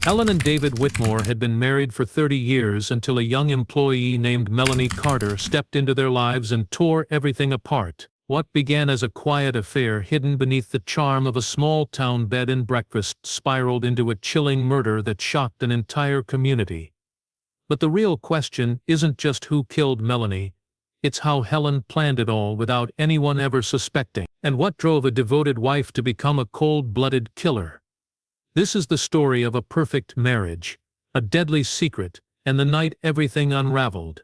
Helen and David Whitmore had been married for 30 years until a young employee named Melanie Carter stepped into their lives and tore everything apart. What began as a quiet affair hidden beneath the charm of a small-town bed and breakfast spiraled into a chilling murder that shocked an entire community. But the real question isn't just who killed Melanie, it's how Helen planned it all without anyone ever suspecting, and what drove a devoted wife to become a cold-blooded killer. This is the story of a perfect marriage, a deadly secret, and the night everything unraveled.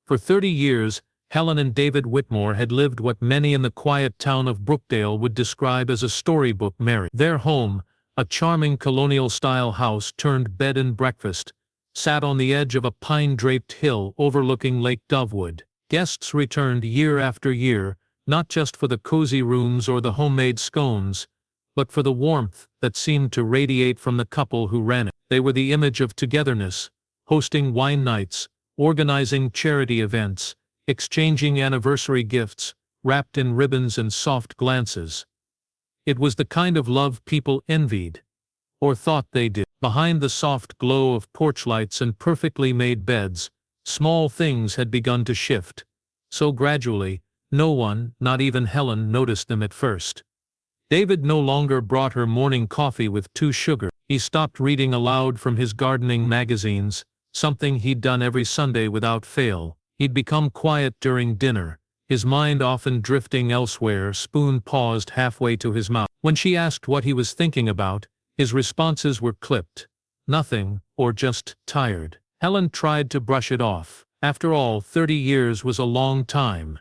For 30 years, Helen and David Whitmore had lived what many in the quiet town of Brookdale would describe as a storybook marriage. Their home, a charming colonial-style house turned bed and breakfast, sat on the edge of a pine-draped hill overlooking Lake Dovewood. Guests returned year after year, not just for the cozy rooms or the homemade scones, but for the warmth that seemed to radiate from the couple who ran it. They were the image of togetherness, hosting wine nights, organizing charity events, exchanging anniversary gifts, wrapped in ribbons and soft glances. It was the kind of love people envied, or thought they did. Behind the soft glow of porch lights and perfectly made beds, small things had begun to shift, so gradually, no one, not even Helen, noticed them at first. David no longer brought her morning coffee with 2 sugar. He stopped reading aloud from his gardening magazines, something he'd done every Sunday without fail. He'd become quiet during dinner, his mind often drifting elsewhere, spoon paused halfway to his mouth. When she asked what he was thinking about, his responses were clipped. Nothing, or just tired. Helen tried to brush it off. After all, 30 years was a long time.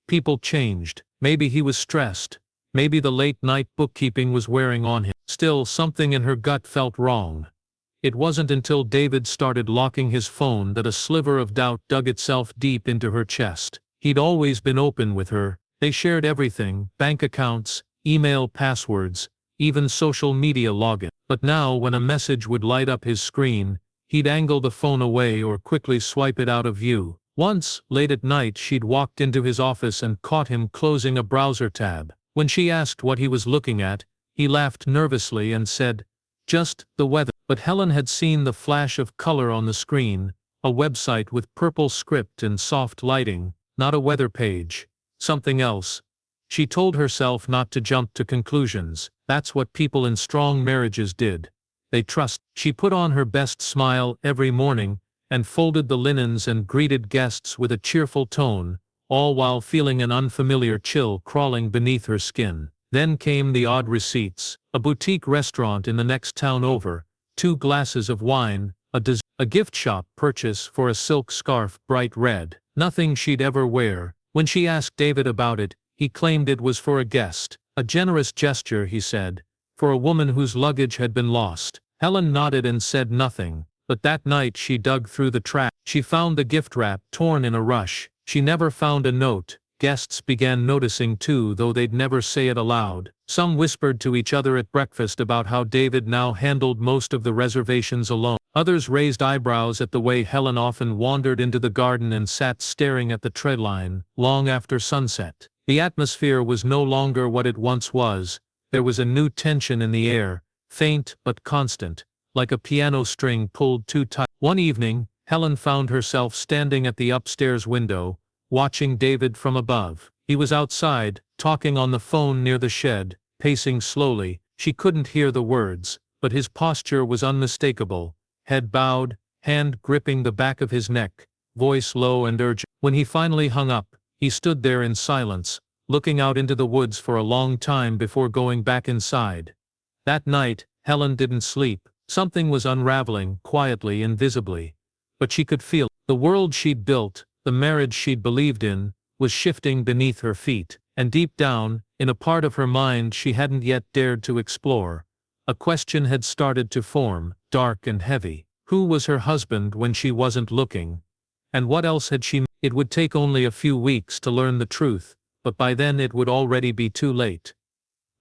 People changed. Maybe he was stressed. Maybe the late-night bookkeeping was wearing on him. Still, something in her gut felt wrong. It wasn't until David started locking his phone that a sliver of doubt dug itself deep into her chest. He'd always been open with her. They shared everything, bank accounts, email passwords, even social media login. But now, when a message would light up his screen, he'd angle the phone away or quickly swipe it out of view. Once, late at night, she'd walked into his office and caught him closing a browser tab. When she asked what he was looking at, he laughed nervously and said, "Just the weather." But Helen had seen the flash of color on the screen, a website with purple script and soft lighting, not a weather page. Something else. She told herself not to jump to conclusions. That's what people in strong marriages did. They trust. She put on her best smile every morning, and folded the linens and greeted guests with a cheerful tone, all while feeling an unfamiliar chill crawling beneath her skin. Then came the odd receipts: a boutique restaurant in the next town over, 2 glasses of wine, a gift shop purchase for a silk scarf bright red. Nothing she'd ever wear. When she asked David about it, he claimed it was for a guest. A generous gesture, he said, for a woman whose luggage had been lost. Helen nodded and said nothing, but that night she dug through the trash. She found the gift wrap torn in a rush. She never found a note. Guests began noticing too, though they'd never say it aloud. Some whispered to each other at breakfast about how David now handled most of the reservations alone. Others raised eyebrows at the way Helen often wandered into the garden and sat staring at the treadline, long after sunset. The atmosphere was no longer what it once was. There was a new tension in the air, faint but constant, like a piano string pulled too tight. One evening, Helen found herself standing at the upstairs window, watching David from above. He was outside, talking on the phone near the shed, pacing slowly. She couldn't hear the words, but his posture was unmistakable, head bowed, hand gripping the back of his neck, voice low and urgent. When he finally hung up, he stood there in silence, looking out into the woods for a long time before going back inside. That night, Helen didn't sleep. Something was unraveling, quietly, invisibly. But she could feel the world she'd built, the marriage she'd believed in, was shifting beneath her feet. And deep down, in a part of her mind she hadn't yet dared to explore, a question had started to form, dark and heavy. Who was her husband when she wasn't looking? And what else had she? It would take only a few weeks to learn the truth, but by then it would already be too late.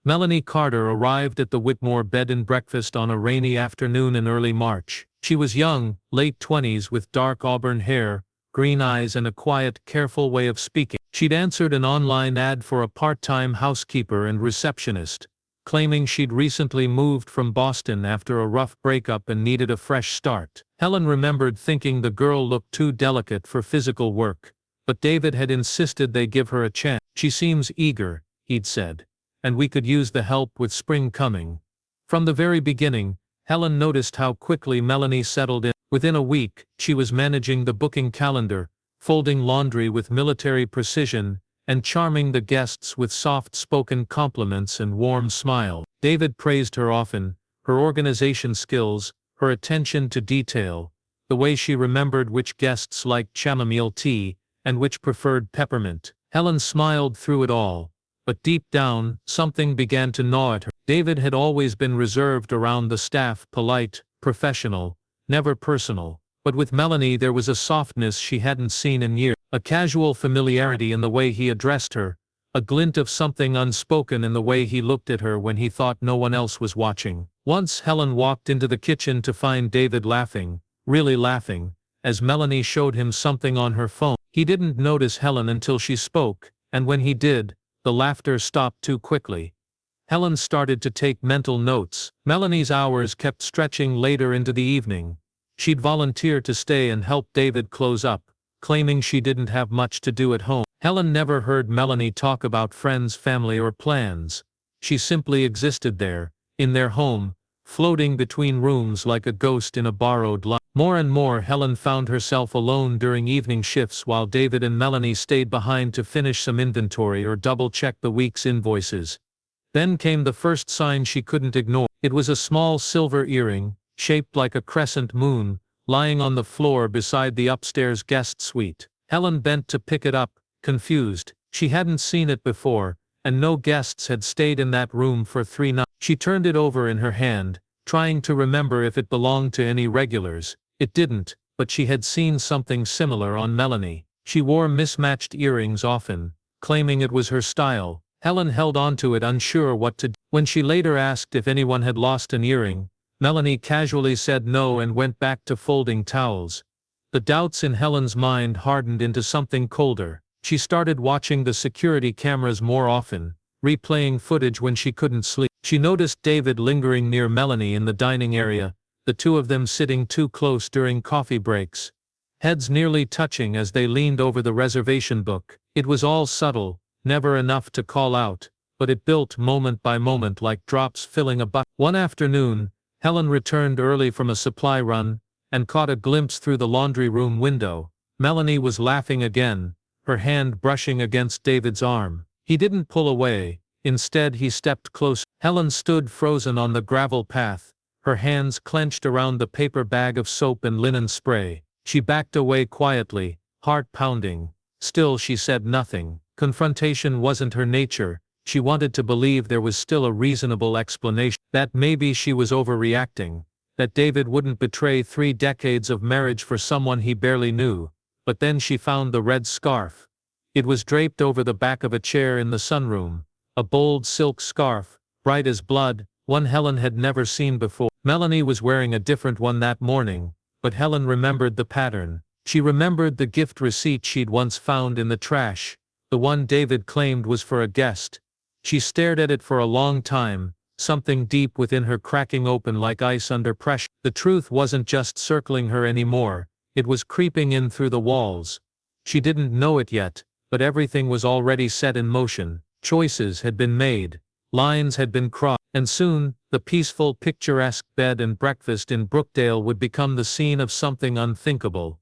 Melanie Carter arrived at the Whitmore bed and breakfast on a rainy afternoon in early March. She was young, late 20s, with dark auburn hair, green eyes and a quiet, careful way of speaking. She'd answered an online ad for a part-time housekeeper and receptionist, claiming she'd recently moved from Boston after a rough breakup and needed a fresh start. Helen remembered thinking the girl looked too delicate for physical work, but David had insisted they give her a chance. "She seems eager," he'd said, "and we could use the help with spring coming." From the very beginning, Helen noticed how quickly Melanie settled in. Within a week, she was managing the booking calendar, folding laundry with military precision, and charming the guests with soft-spoken compliments and warm smiles. David praised her often, her organization skills, her attention to detail, the way she remembered which guests liked chamomile tea, and which preferred peppermint. Helen smiled through it all, but deep down, something began to gnaw at her. David had always been reserved around the staff, polite, professional, never personal. But with Melanie there was a softness she hadn't seen in years, a casual familiarity in the way he addressed her, a glint of something unspoken in the way he looked at her when he thought no one else was watching. Once Helen walked into the kitchen to find David laughing, really laughing, as Melanie showed him something on her phone. He didn't notice Helen until she spoke, and when he did, the laughter stopped too quickly. Helen started to take mental notes. Melanie's hours kept stretching later into the evening. She'd volunteer to stay and help David close up, claiming she didn't have much to do at home. Helen never heard Melanie talk about friends, family, or plans. She simply existed there, in their home, floating between rooms like a ghost in a borrowed life. More and more Helen found herself alone during evening shifts while David and Melanie stayed behind to finish some inventory or double-check the week's invoices. Then came the first sign she couldn't ignore. It was a small silver earring, shaped like a crescent moon, lying on the floor beside the upstairs guest suite. Helen bent to pick it up, confused. She hadn't seen it before, and no guests had stayed in that room for 3 nights. She turned it over in her hand, trying to remember if it belonged to any regulars. It didn't, but she had seen something similar on Melanie. She wore mismatched earrings often, claiming it was her style. Helen held onto it, unsure what to do. When she later asked if anyone had lost an earring, Melanie casually said no and went back to folding towels. The doubts in Helen's mind hardened into something colder. She started watching the security cameras more often, replaying footage when she couldn't sleep. She noticed David lingering near Melanie in the dining area, the two of them sitting too close during coffee breaks, heads nearly touching as they leaned over the reservation book. It was all subtle, never enough to call out, but it built moment by moment like drops filling a bucket. One afternoon, Helen returned early from a supply run, and caught a glimpse through the laundry room window. Melanie was laughing again, her hand brushing against David's arm. He didn't pull away, instead he stepped close. Helen stood frozen on the gravel path, her hands clenched around the paper bag of soap and linen spray. She backed away quietly, heart pounding. Still she said nothing. Confrontation wasn't her nature. She wanted to believe there was still a reasonable explanation, that maybe she was overreacting, that David wouldn't betray 3 decades of marriage for someone he barely knew. But then she found the red scarf. It was draped over the back of a chair in the sunroom, a bold silk scarf, bright as blood, one Helen had never seen before. Melanie was wearing a different one that morning, but Helen remembered the pattern. She remembered the gift receipt she'd once found in the trash, the one David claimed was for a guest. She stared at it for a long time, something deep within her cracking open like ice under pressure. The truth wasn't just circling her anymore, it was creeping in through the walls. She didn't know it yet, but everything was already set in motion. Choices had been made, lines had been crossed, and soon, the peaceful, picturesque bed and breakfast in Brookdale would become the scene of something unthinkable.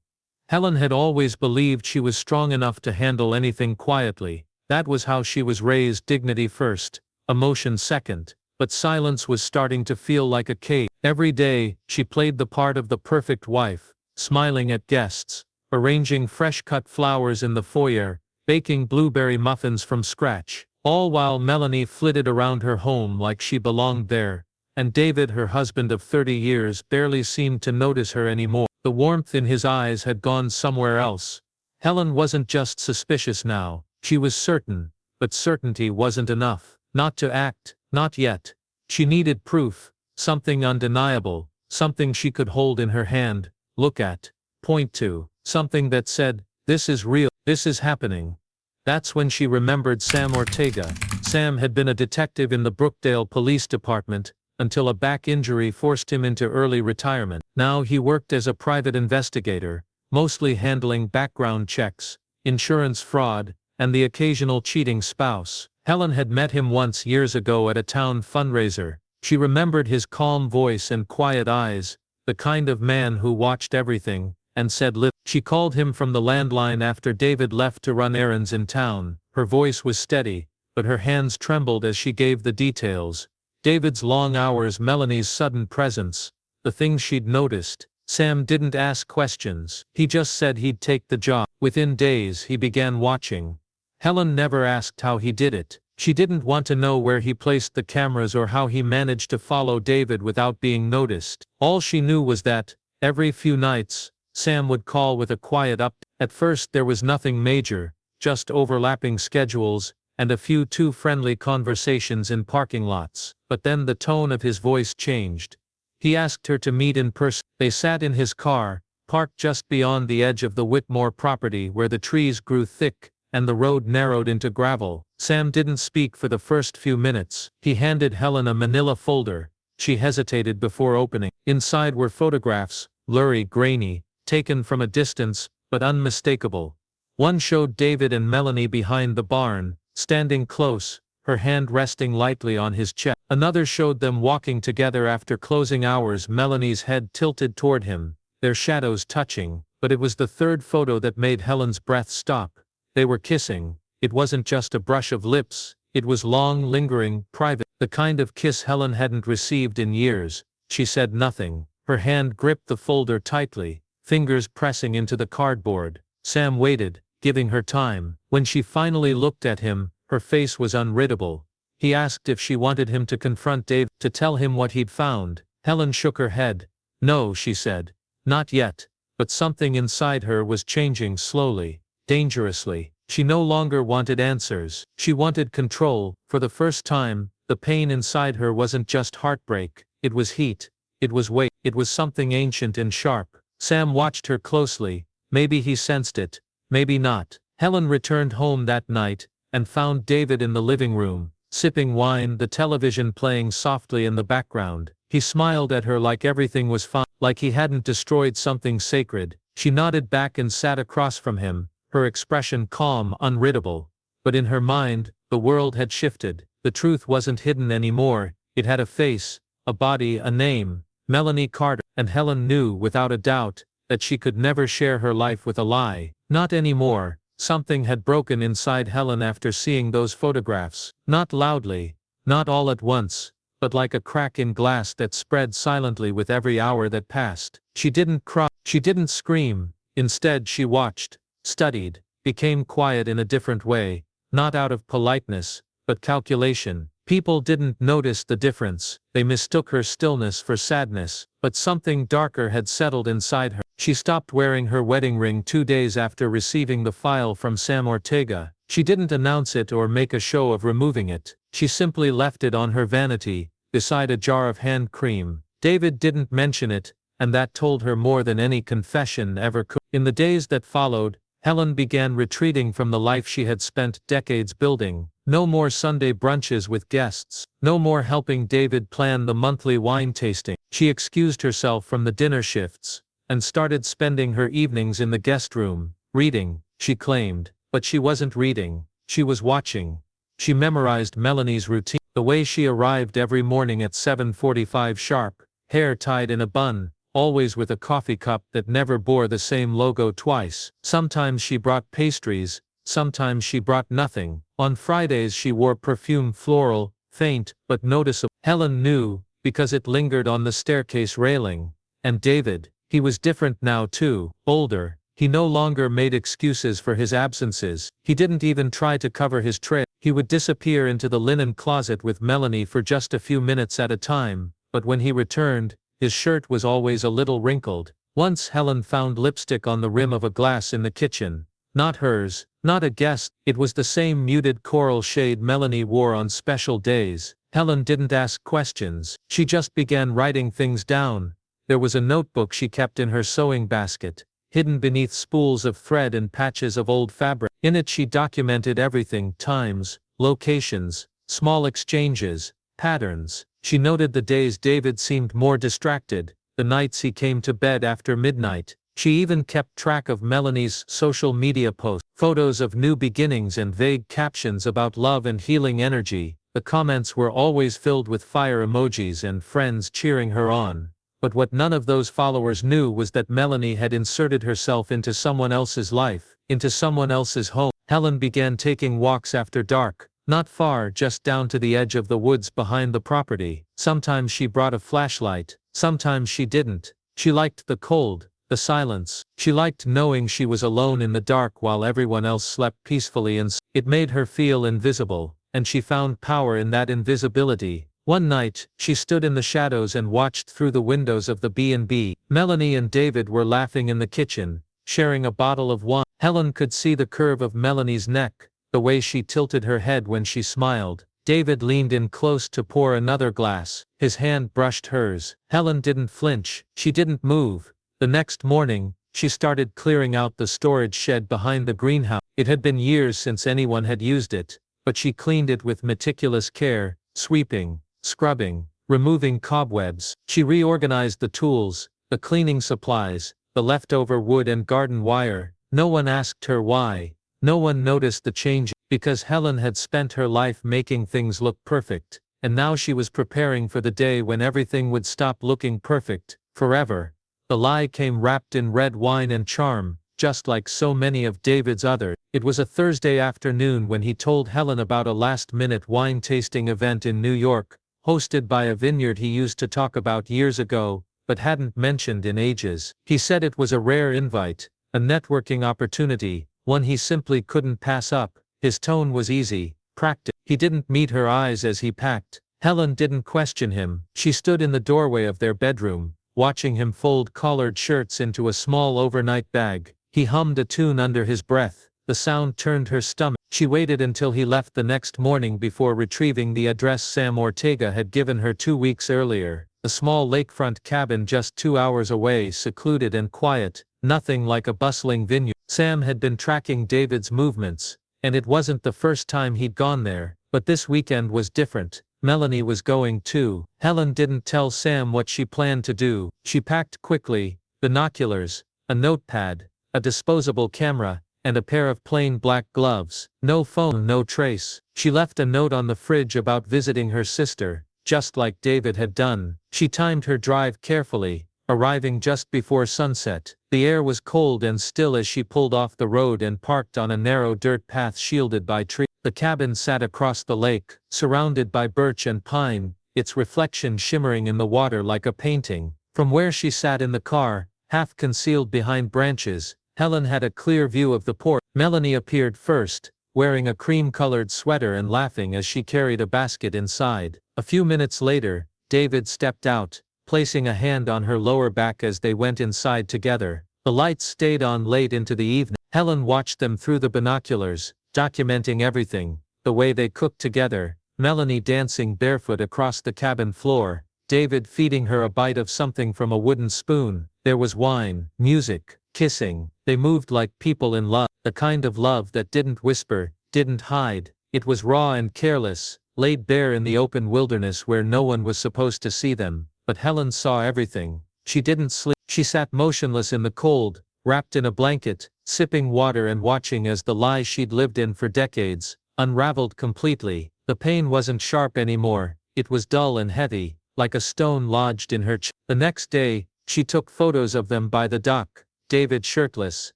Helen had always believed she was strong enough to handle anything quietly. That was how she was raised, dignity first, emotion second. But silence was starting to feel like a cage. Every day, she played the part of the perfect wife, smiling at guests, arranging fresh-cut flowers in the foyer, baking blueberry muffins from scratch, all while Melanie flitted around her home like she belonged there, and David, her husband of 30 years, barely seemed to notice her anymore. The warmth in his eyes had gone somewhere else. Helen wasn't just suspicious now. She was certain, but certainty wasn't enough. Not to act, not yet. She needed proof, something undeniable, something she could hold in her hand, look at, point to, something that said, "This is real, this is happening." That's when she remembered Sam Ortega. Sam had been a detective in the Brookdale Police Department, until a back injury forced him into early retirement. Now he worked as a private investigator, mostly handling background checks, insurance fraud, and the occasional cheating spouse. Helen had met him once years ago at a town fundraiser. She remembered his calm voice and quiet eyes, the kind of man who watched everything, and said little. She called him from the landline after David left to run errands in town. Her voice was steady, but her hands trembled as she gave the details. David's long hours, Melanie's sudden presence, the things she'd noticed. Sam didn't ask questions. He just said he'd take the job. Within days he began watching. Helen never asked how he did it. She didn't want to know where he placed the cameras or how he managed to follow David without being noticed. All she knew was that, every few nights, Sam would call with a quiet update. At first there was nothing major, just overlapping schedules, and a few too friendly conversations in parking lots. But then the tone of his voice changed. He asked her to meet in person. They sat in his car, parked just beyond the edge of the Whitmore property where the trees grew thick, and the road narrowed into gravel. Sam didn't speak for the first few minutes. He handed Helen a manila folder. She hesitated before opening. Inside were photographs, blurry, grainy, taken from a distance, but unmistakable. One showed David and Melanie behind the barn, standing close, her hand resting lightly on his chest. Another showed them walking together after closing hours, Melanie's head tilted toward him, their shadows touching. But it was the third photo that made Helen's breath stop. They were kissing. It wasn't just a brush of lips, it was long, lingering, private, the kind of kiss Helen hadn't received in years. She said nothing. Her hand gripped the folder tightly, fingers pressing into the cardboard. Sam waited, giving her time. When she finally looked at him, her face was unreadable. He asked if she wanted him to confront Dave, to tell him what he'd found. Helen shook her head. No, she said. Not yet. But something inside her was changing slowly, dangerously. She no longer wanted answers. She wanted control. For the first time, the pain inside her wasn't just heartbreak. It was heat. It was weight. It was something ancient and sharp. Sam watched her closely. Maybe he sensed it. Maybe not. Helen returned home that night, and found David in the living room, sipping wine, the television playing softly in the background. He smiled at her like everything was fine, like he hadn't destroyed something sacred. She nodded back and sat across from him, her expression calm, unreadable. But in her mind, the world had shifted. The truth wasn't hidden anymore. It had a face, a body, a name. Melanie Carter. And Helen knew, without a doubt, that she could never share her life with a lie. Not anymore. Something had broken inside Helen after seeing those photographs. Not loudly, not all at once, but like a crack in glass that spread silently with every hour that passed. She didn't cry. She didn't scream. Instead she watched, studied, became quiet in a different way, not out of politeness, but calculation. People didn't notice the difference. They mistook her stillness for sadness, but something darker had settled inside her. She stopped wearing her wedding ring 2 days after receiving the file from Sam Ortega. She didn't announce it or make a show of removing it. She simply left it on her vanity, beside a jar of hand cream. David didn't mention it, and that told her more than any confession ever could. In the days that followed, Helen began retreating from the life she had spent decades building. No more Sunday brunches with guests. No more helping David plan the monthly wine tasting. She excused herself from the dinner shifts, and started spending her evenings in the guest room, reading, she claimed. But she wasn't reading. She was watching. She memorized Melanie's routine. The way she arrived every morning at 7:45 sharp, hair tied in a bun, always with a coffee cup that never bore the same logo twice. Sometimes she brought pastries, sometimes she brought nothing. On Fridays she wore perfume, floral, faint, but noticeable. Helen knew, because it lingered on the staircase railing. And David, he was different now too, older. He no longer made excuses for his absences. He didn't even try to cover his trail. He would disappear into the linen closet with Melanie for just a few minutes at a time, but when he returned, his shirt was always a little wrinkled. Once Helen found lipstick on the rim of a glass in the kitchen. Not hers, not a guest. It was the same muted coral shade Melanie wore on special days. Helen didn't ask questions. She just began writing things down. There was a notebook she kept in her sewing basket, hidden beneath spools of thread and patches of old fabric. In it she documented everything: times, locations, small exchanges, patterns. She noted the days David seemed more distracted, the nights he came to bed after midnight. She even kept track of Melanie's social media posts, photos of new beginnings and vague captions about love and healing energy. The comments were always filled with fire emojis and friends cheering her on. But what none of those followers knew was that Melanie had inserted herself into someone else's life, into someone else's home. Helen began taking walks after dark, not far, just down to the edge of the woods behind the property. Sometimes she brought a flashlight, sometimes she didn't. She liked the cold, the silence. She liked knowing she was alone in the dark while everyone else slept peacefully, and it made her feel invisible, and she found power in that invisibility. One night, she stood in the shadows and watched through the windows of the B&B. Melanie and David were laughing in the kitchen, sharing a bottle of wine. Helen could see the curve of Melanie's neck, the way she tilted her head when she smiled. David leaned in close to pour another glass. His hand brushed hers. Helen didn't flinch. She didn't move. The next morning, she started clearing out the storage shed behind the greenhouse. It had been years since anyone had used it, but she cleaned it with meticulous care, sweeping, scrubbing, removing cobwebs. She reorganized the tools, the cleaning supplies, the leftover wood and garden wire. No one asked her why. No one noticed the change, because Helen had spent her life making things look perfect, and now she was preparing for the day when everything would stop looking perfect, forever. The lie came wrapped in red wine and charm, just like so many of David's others. It was a Thursday afternoon when he told Helen about a last-minute wine tasting event in New York, hosted by a vineyard he used to talk about years ago, but hadn't mentioned in ages. He said it was a rare invite, a networking opportunity, one he simply couldn't pass up. His tone was easy, practical. He didn't meet her eyes as he packed. Helen didn't question him. She stood in the doorway of their bedroom, watching him fold collared shirts into a small overnight bag. He hummed a tune under his breath. The sound turned her stomach. She waited until he left the next morning before retrieving the address Sam Ortega had given her 2 weeks earlier. A small lakefront cabin just 2 hours away, secluded and quiet, nothing like a bustling vineyard. Sam had been tracking David's movements, and it wasn't the first time he'd gone there, but this weekend was different. Melanie was going too. Helen didn't tell Sam what she planned to do. She packed quickly: binoculars, a notepad, a disposable camera, and a pair of plain black gloves. No phone, no trace. She left a note on the fridge about visiting her sister, just like David had done. She timed her drive carefully, arriving just before sunset. The air was cold and still as she pulled off the road and parked on a narrow dirt path shielded by trees. The cabin sat across the lake, surrounded by birch and pine, its reflection shimmering in the water like a painting. From where she sat in the car, half concealed behind branches, Helen had a clear view of the porch. Melanie appeared first, wearing a cream-colored sweater and laughing as she carried a basket inside. A few minutes later, David stepped out, placing a hand on her lower back as they went inside together. The lights stayed on late into the evening. Helen watched them through the binoculars, documenting everything: the way they cooked together, Melanie dancing barefoot across the cabin floor, David feeding her a bite of something from a wooden spoon. There was wine, music, kissing. They moved like people in love, the kind of love that didn't whisper, didn't hide. It was raw and careless, laid bare in the open wilderness where no one was supposed to see them. But Helen saw everything. She didn't sleep. She sat motionless in the cold, wrapped in a blanket, sipping water and watching as the lie she'd lived in for decades unraveled completely. The pain wasn't sharp anymore. It was dull and heavy, like a stone lodged in her chest. The next day, she took photos of them by the dock. David shirtless,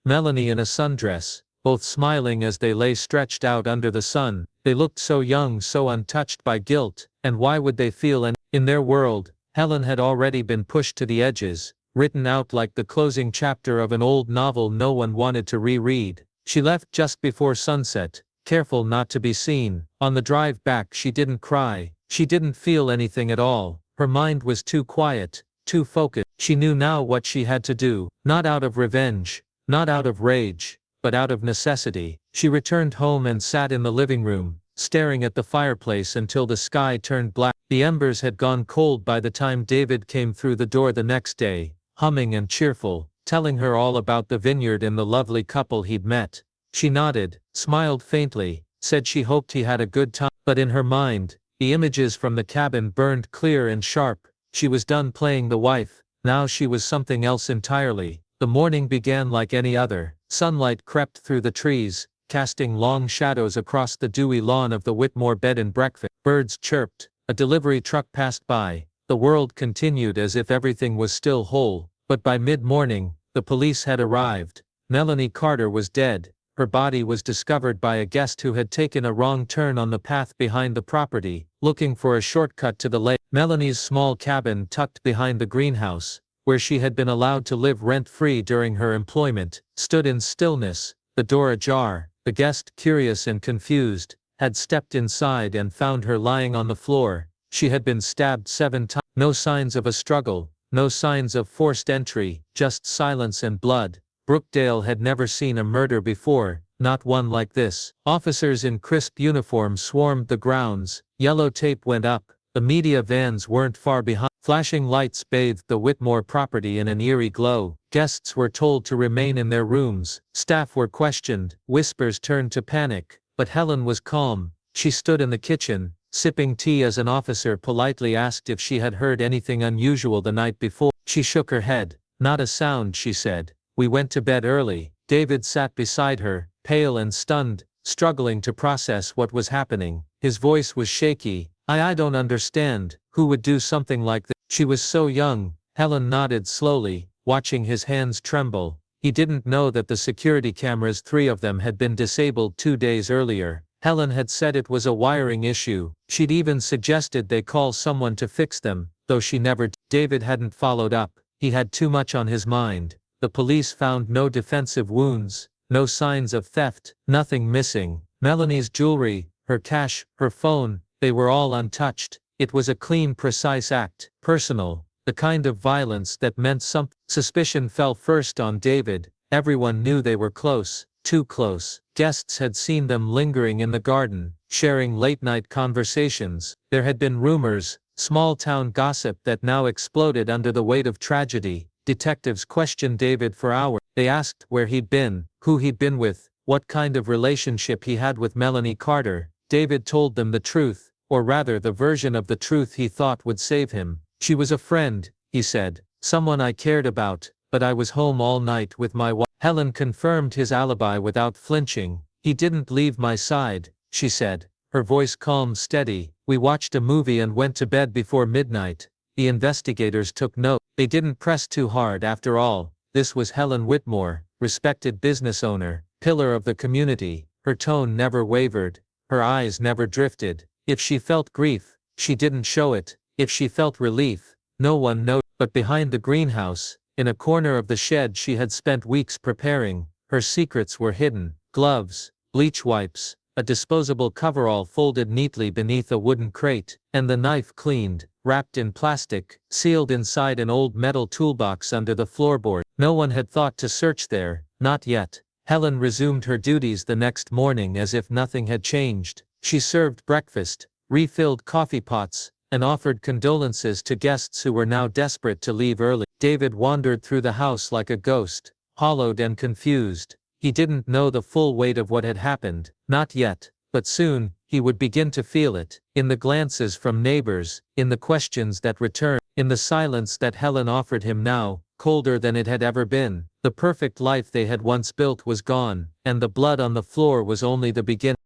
Melanie in a sundress, both smiling as they lay stretched out under the sun. They looked so young, so untouched by guilt, and why would they feel any? In their world, Helen had already been pushed to the edges, written out like the closing chapter of an old novel no one wanted to reread. She left just before sunset, careful not to be seen. On the drive back she didn't cry. She didn't feel anything at all. Her mind was too quiet, too focused. She knew now what she had to do, not out of revenge, not out of rage, but out of necessity. She returned home and sat in the living room, staring at the fireplace until the sky turned black. The embers had gone cold by the time David came through the door the next day, humming and cheerful, telling her all about the vineyard and the lovely couple he'd met. She nodded, smiled faintly, said she hoped he had a good time. But in her mind, the images from the cabin burned clear and sharp. She was done playing the wife, now she was something else entirely. The morning began like any other. Sunlight crept through the trees, casting long shadows across the dewy lawn of the Whitmore bed and breakfast. Birds chirped, a delivery truck passed by. The world continued as if everything was still whole. But by mid-morning, the police had arrived. Melanie Carter was dead. Her body was discovered by a guest who had taken a wrong turn on the path behind the property, looking for a shortcut to the lake. Melanie's small cabin tucked behind the greenhouse, where she had been allowed to live rent-free during her employment, stood in stillness, the door ajar. The guest, curious and confused, had stepped inside and found her lying on the floor. She had been stabbed 7 times. No signs of a struggle, no signs of forced entry, just silence and blood. Brookdale had never seen a murder before, not one like this. Officers in crisp uniforms swarmed the grounds, yellow tape went up, the media vans weren't far behind. Flashing lights bathed the Whitmore property in an eerie glow. Guests were told to remain in their rooms, staff were questioned, whispers turned to panic, but Helen was calm. She stood in the kitchen, sipping tea as an officer politely asked if she had heard anything unusual the night before. She shook her head. Not a sound, she said. We went to bed early. David sat beside her, pale and stunned, struggling to process what was happening. His voice was shaky. I don't understand. Who would do something like this? She was so young. Helen nodded slowly, watching his hands tremble. He didn't know that the security cameras, 3 of them, had been disabled 2 days earlier. Helen had said it was a wiring issue. She'd even suggested they call someone to fix them, though she never did. David hadn't followed up. He had too much on his mind. The police found no defensive wounds, no signs of theft, nothing missing. Melanie's jewelry, her cash, her phone, they were all untouched. It was a clean, precise act, personal, the kind of violence that meant something. Suspicion fell first on David. Everyone knew they were close, too close. Guests had seen them lingering in the garden, sharing late-night conversations. There had been rumors, small-town gossip that now exploded under the weight of tragedy. Detectives questioned David for hours. They asked where he'd been, who he'd been with, what kind of relationship he had with Melanie Carter. David told them the truth, or rather the version of the truth he thought would save him. She was a friend, he said, someone I cared about, but I was home all night with my wife. Helen confirmed his alibi without flinching. He didn't leave my side, she said, her voice calm, steady. We watched a movie and went to bed before midnight. The investigators took note. They didn't press too hard after all. This was Helen Whitmore, respected business owner, pillar of the community. Her tone never wavered. Her eyes never drifted. If she felt grief, she didn't show it. If she felt relief, no one noticed. But behind the greenhouse, in a corner of the shed she had spent weeks preparing, her secrets were hidden. Gloves, bleach wipes, a disposable coverall folded neatly beneath a wooden crate, and the knife cleaned, wrapped in plastic, sealed inside an old metal toolbox under the floorboard. No one had thought to search there, not yet. Helen resumed her duties the next morning as if nothing had changed. She served breakfast, refilled coffee pots, and offered condolences to guests who were now desperate to leave early. David wandered through the house like a ghost, hollowed and confused. He didn't know the full weight of what had happened, not yet, but soon, he would begin to feel it, in the glances from neighbors, in the questions that returned, in the silence that Helen offered him now, colder than it had ever been. The perfect life they had once built was gone, and the blood on the floor was only the beginning.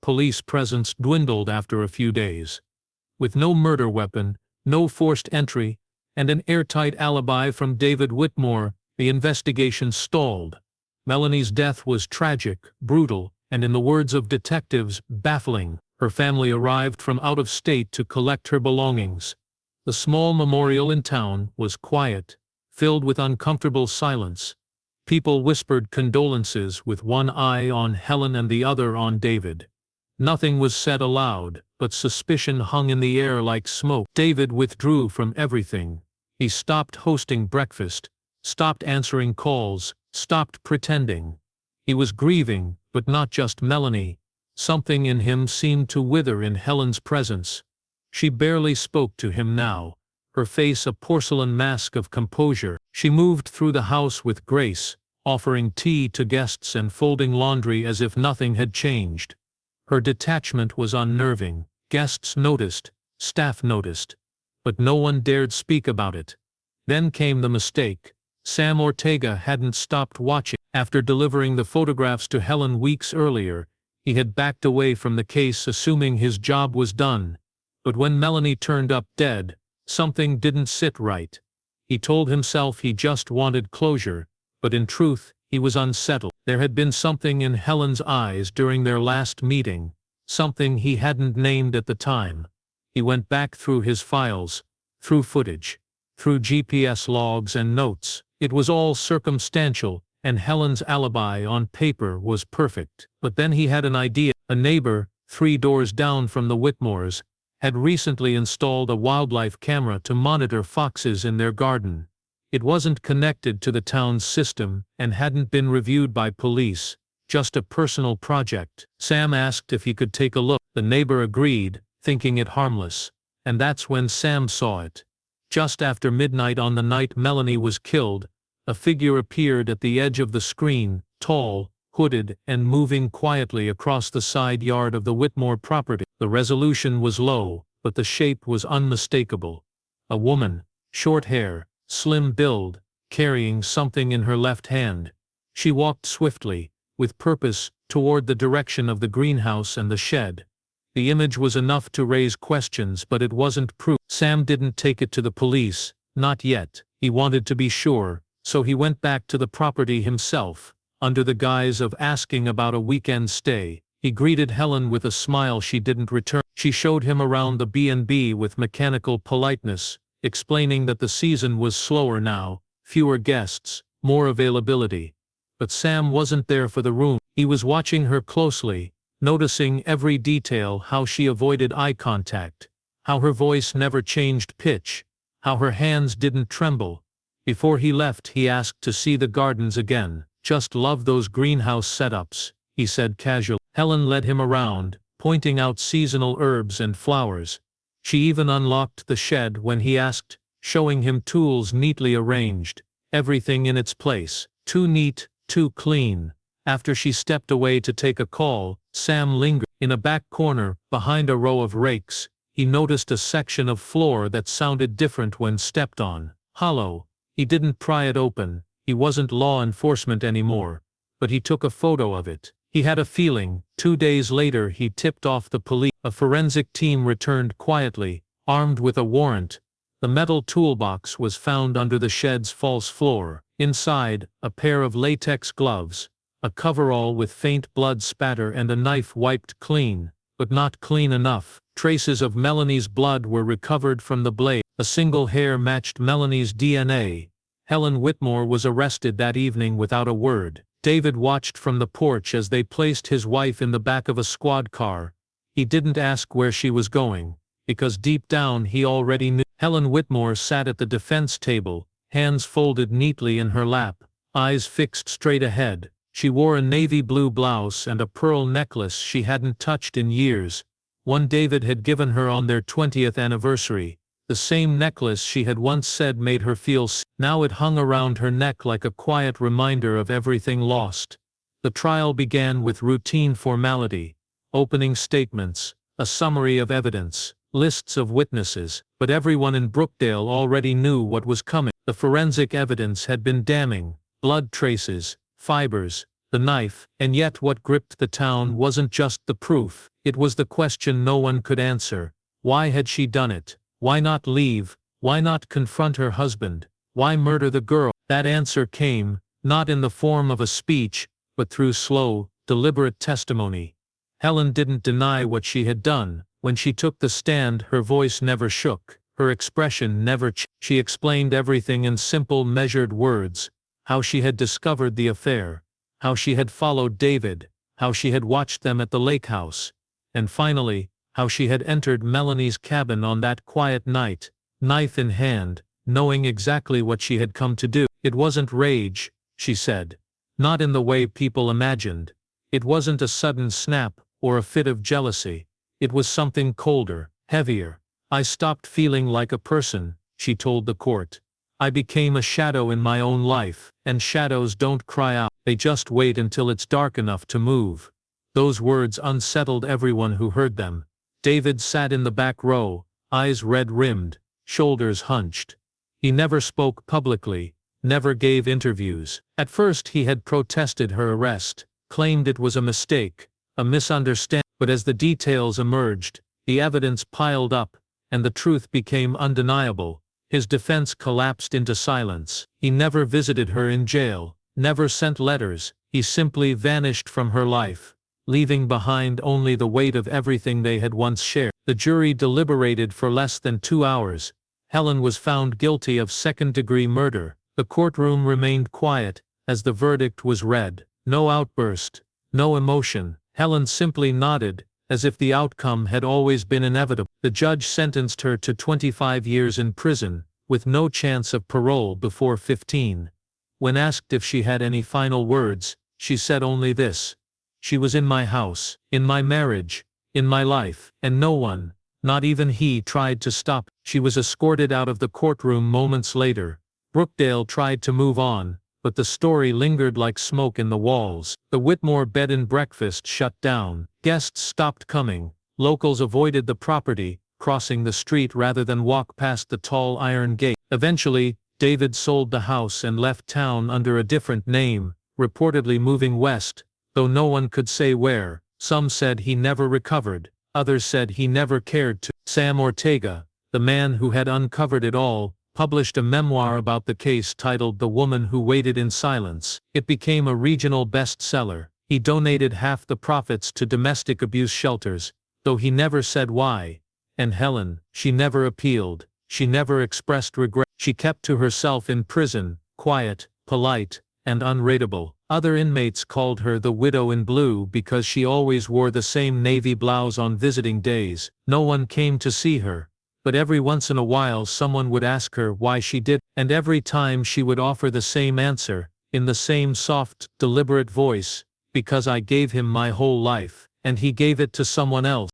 Police presence dwindled after a few days. With no murder weapon, no forced entry, and an airtight alibi from David Whitmore, the investigation stalled. Melanie's death was tragic, brutal, and in the words of detectives, baffling. Her family arrived from out of state to collect her belongings. The small memorial in town was quiet, filled with uncomfortable silence. People whispered condolences with one eye on Helen and the other on David. Nothing was said aloud, but suspicion hung in the air like smoke. David withdrew from everything. He stopped hosting breakfast, stopped answering calls, stopped pretending. He was grieving, but not just Melanie. Something in him seemed to wither in Helen's presence. She barely spoke to him now, her face a porcelain mask of composure. She moved through the house with grace, offering tea to guests and folding laundry as if nothing had changed. Her detachment was unnerving. Guests noticed, staff noticed, but no one dared speak about it. Then came the mistake. Sam Ortega hadn't stopped watching. After delivering the photographs to Helen weeks earlier, he had backed away from the case assuming his job was done. But when Melanie turned up dead, something didn't sit right. He told himself he just wanted closure, but in truth, he was unsettled. There had been something in Helen's eyes during their last meeting, something he hadn't named at the time. He went back through his files, through footage, through GPS logs and notes. It was all circumstantial, and Helen's alibi on paper was perfect. But then he had an idea. A neighbor, 3 doors down from the Whitmores, had recently installed a wildlife camera to monitor foxes in their garden. It wasn't connected to the town's system and hadn't been reviewed by police, just a personal project. Sam asked if he could take a look. The neighbor agreed, thinking it harmless. And that's when Sam saw it. Just after midnight on the night Melanie was killed, a figure appeared at the edge of the screen, tall, hooded, and moving quietly across the side yard of the Whitmore property. The resolution was low, but the shape was unmistakable. A woman, short hair, slim build, carrying something in her left hand. She walked swiftly, with purpose, toward the direction of the greenhouse and the shed. The image was enough to raise questions, but it wasn't proof. Sam didn't take it to the police, not yet. He wanted to be sure, so he went back to the property himself, under the guise of asking about a weekend stay. He greeted Helen with a smile she didn't return. She showed him around the B&B with mechanical politeness, explaining that the season was slower now, fewer guests, more availability. But Sam wasn't there for the room. He was watching her closely, noticing every detail: how she avoided eye contact, how her voice never changed pitch, how her hands didn't tremble. Before he left, he asked to see the gardens again. "Just love those greenhouse setups," he said casually. Helen led him around, pointing out seasonal herbs and flowers. She even unlocked the shed when he asked, showing him tools neatly arranged, everything in its place. Too neat, too clean. After she stepped away to take a call, Sam lingered. In a back corner, behind a row of rakes, he noticed a section of floor that sounded different when stepped on. Hollow. He didn't pry it open. He wasn't law enforcement anymore. But he took a photo of it. He had a feeling. 2 days later he tipped off the police. A forensic team returned quietly, armed with a warrant. The metal toolbox was found under the shed's false floor. Inside, a pair of latex gloves, a coverall with faint blood spatter, and a knife wiped clean, but not clean enough. Traces of Melanie's blood were recovered from the blade. A single hair matched Melanie's DNA. Helen Whitmore was arrested that evening without a word. David watched from the porch as they placed his wife in the back of a squad car. He didn't ask where she was going, because deep down he already knew. Helen Whitmore sat at the defense table, hands folded neatly in her lap, eyes fixed straight ahead. She wore a navy blue blouse and a pearl necklace she hadn't touched in years, one David had given her on their 20th anniversary. The same necklace she had once said made her feel safe. Now it hung around her neck like a quiet reminder of everything lost. The trial began with routine formality, opening statements, a summary of evidence, lists of witnesses, but everyone in Brookdale already knew what was coming. The forensic evidence had been damning: blood traces, fibers, the knife, and yet what gripped the town wasn't just the proof, it was the question no one could answer. Why had she done it? Why not leave? Why not confront her husband? Why murder the girl? That answer came, not in the form of a speech, but through slow, deliberate testimony. Helen didn't deny what she had done. When she took the stand, her voice never shook, her expression never changed. She explained everything in simple, measured words: how she had discovered the affair, how she had followed David, how she had watched them at the lake house, and finally, how she had entered Melanie's cabin on that quiet night, knife in hand, knowing exactly what she had come to do. It wasn't rage, she said. Not in the way people imagined. It wasn't a sudden snap or a fit of jealousy. It was something colder, heavier. "I stopped feeling like a person," she told the court. "I became a shadow in my own life, and shadows don't cry out. They just wait until it's dark enough to move." Those words unsettled everyone who heard them. David sat in the back row, eyes red-rimmed, shoulders hunched. He never spoke publicly, never gave interviews. At first he had protested her arrest, claimed it was a mistake, a misunderstanding, but as the details emerged, the evidence piled up, and the truth became undeniable, his defense collapsed into silence. He never visited her in jail, never sent letters, he simply vanished from her life, leaving behind only the weight of everything they had once shared. The jury deliberated for less than 2 hours. Helen was found guilty of second-degree murder. The courtroom remained quiet as the verdict was read. No outburst, no emotion. Helen simply nodded, as if the outcome had always been inevitable. The judge sentenced her to 25 years in prison, with no chance of parole before 15. When asked if she had any final words, she said only this: "She was in my house, in my marriage, in my life, and no one, not even he, tried to stop." She was escorted out of the courtroom moments later. Brookdale tried to move on, but the story lingered like smoke in the walls. The Whitmore bed and breakfast shut down. Guests stopped coming. Locals avoided the property, crossing the street rather than walk past the tall iron gate. Eventually, David sold the house and left town under a different name, reportedly moving west, though no one could say where. Some said he never recovered, others said he never cared to. Sam Ortega, the man who had uncovered it all, published a memoir about the case titled The Woman Who Waited in Silence. It became a regional bestseller. He donated half the profits to domestic abuse shelters, though he never said why. And Helen, she never appealed, she never expressed regret. She kept to herself in prison, quiet, polite, and unreadable. Other inmates called her the widow in blue because she always wore the same navy blouse on visiting days. No one came to see her, but every once in a while someone would ask her why she did, and every time she would offer the same answer, in the same soft, deliberate voice: "Because I gave him my whole life, and he gave it to someone else."